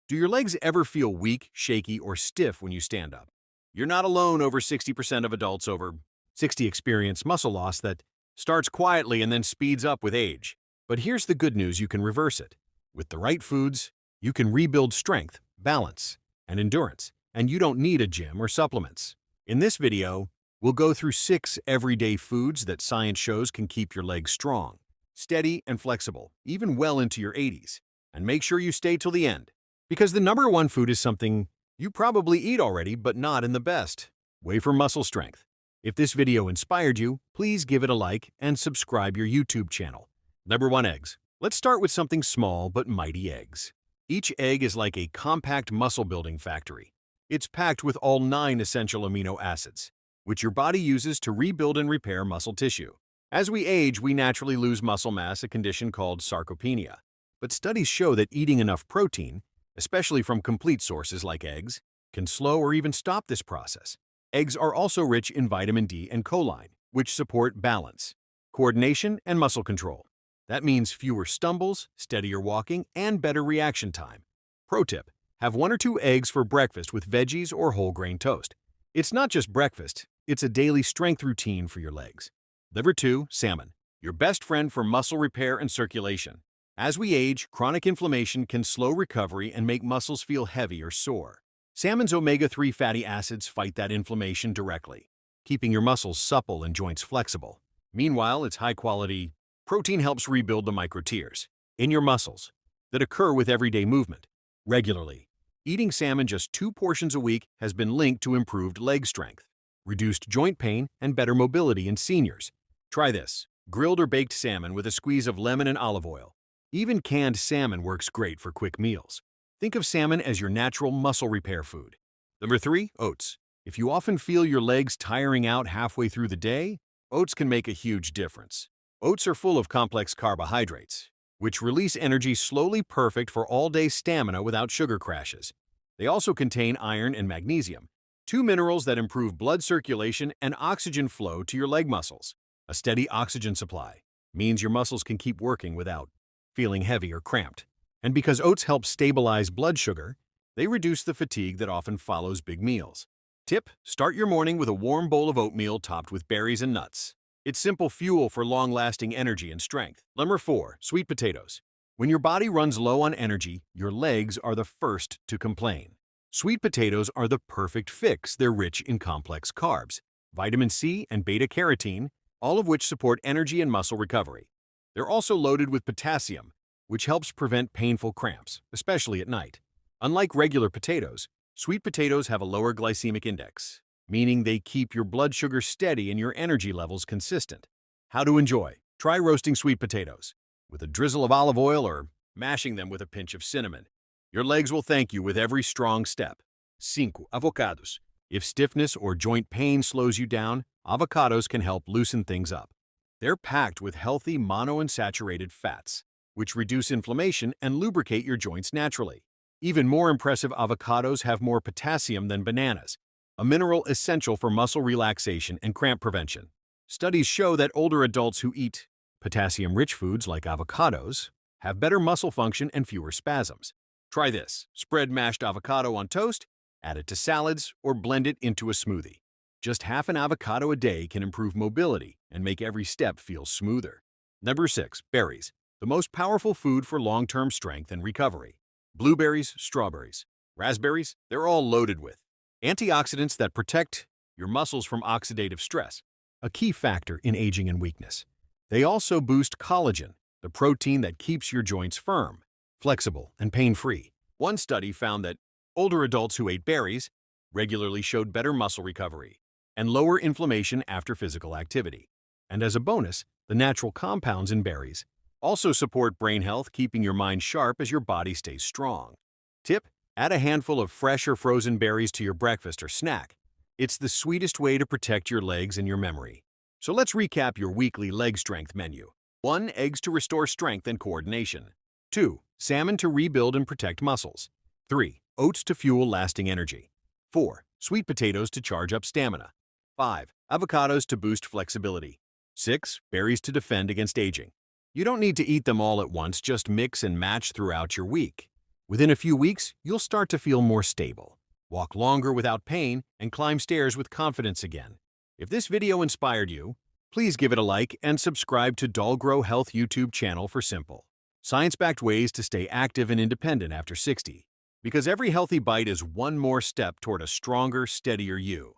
Do your legs ever feel weak, shaky, or stiff when you stand up? You're not alone. Over 60% of adults over 60 experience muscle loss that starts quietly and then speeds up with age. But here's the good news: you can reverse it. With the right foods, you can rebuild strength, balance, and endurance, and you don't need a gym or supplements. In this video, we'll go through 6 everyday foods that science shows can keep your legs strong, steady, and flexible, even well into your 80s. And make sure you stay till the end, because the number one food is something you probably eat already, but not in the best way for muscle strength. If this video inspired you, please give it a like and subscribe your YouTube channel. Number 1, eggs. Let's start with something small but mighty: eggs. Each egg is like a compact muscle-building factory. It's packed with all 9 essential amino acids, which your body uses to rebuild and repair muscle tissue. As we age, we naturally lose muscle mass, a condition called sarcopenia. But studies show that eating enough protein, especially from complete sources like eggs, can slow or even stop this process. Eggs are also rich in vitamin D and choline, which support balance, coordination, and muscle control. That means fewer stumbles, steadier walking, and better reaction time. Pro tip: have 1 or 2 eggs for breakfast with veggies or whole grain toast. It's not just breakfast, it's a daily strength routine for your legs. Number 2, salmon. Your best friend for muscle repair and circulation. As we age, chronic inflammation can slow recovery and make muscles feel heavy or sore. Salmon's omega-3 fatty acids fight that inflammation directly, keeping your muscles supple and joints flexible. Meanwhile, its high-quality protein helps rebuild the micro tears in your muscles that occur with everyday movement. Regularly, eating salmon just 2 portions a week has been linked to improved leg strength, reduced joint pain, and better mobility in seniors. Try this: grilled or baked salmon with a squeeze of lemon and olive oil. Even canned salmon works great for quick meals. Think of salmon as your natural muscle repair food. Number 3, oats. If you often feel your legs tiring out halfway through the day, oats can make a huge difference. Oats are full of complex carbohydrates, which release energy slowly, perfect for all-day stamina without sugar crashes. They also contain iron and magnesium, 2 minerals that improve blood circulation and oxygen flow to your leg muscles. A steady oxygen supply means your muscles can keep working without feeling heavy or cramped. And because oats help stabilize blood sugar, they reduce the fatigue that often follows big meals. Tip: start your morning with a warm bowl of oatmeal topped with berries and nuts. It's simple fuel for long-lasting energy and strength. Number 4, sweet potatoes. When your body runs low on energy, your legs are the first to complain. Sweet potatoes are the perfect fix. They're rich in complex carbs, vitamin C, and beta-carotene, all of which support energy and muscle recovery. They're also loaded with potassium, which helps prevent painful cramps, especially at night. Unlike regular potatoes, sweet potatoes have a lower glycemic index, meaning they keep your blood sugar steady and your energy levels consistent. How to enjoy: try roasting sweet potatoes with a drizzle of olive oil or mashing them with a pinch of cinnamon. Your legs will thank you with every strong step. 5. Avocados. If stiffness or joint pain slows you down, avocados can help loosen things up. They're packed with healthy monounsaturated fats, which reduce inflammation and lubricate your joints naturally. Even more impressive, avocados have more potassium than bananas, a mineral essential for muscle relaxation and cramp prevention. Studies show that older adults who eat potassium-rich foods like avocados have better muscle function and fewer spasms. Try this: spread mashed avocado on toast, add it to salads, or blend it into a smoothie. Just half an avocado a day can improve mobility and make every step feel smoother. Number 6, berries. The most powerful food for long-term strength and recovery. Blueberries, strawberries, raspberries, they're all loaded with antioxidants that protect your muscles from oxidative stress, a key factor in aging and weakness. They also boost collagen, the protein that keeps your joints firm, flexible, and pain-free. One study found that older adults who ate berries regularly showed better muscle recovery and lower inflammation after physical activity. And as a bonus, the natural compounds in berries also support brain health, keeping your mind sharp as your body stays strong. Tip: add a handful of fresh or frozen berries to your breakfast or snack. It's the sweetest way to protect your legs and your memory. So let's recap your weekly leg strength menu. 1. Eggs to restore strength and coordination. 2. Salmon to rebuild and protect muscles. 3. Oats to fuel lasting energy. 4. Sweet potatoes to charge up stamina. 5. Avocados to boost flexibility. 6. Berries to defend against aging. You don't need to eat them all at once, just mix and match throughout your week. Within a few weeks, you'll start to feel more stable, walk longer without pain, and climb stairs with confidence again. If this video inspired you, please give it a like and subscribe to Dolgrow Health YouTube channel for simple, science-backed ways to stay active and independent after 60. Because every healthy bite is one more step toward a stronger, steadier you.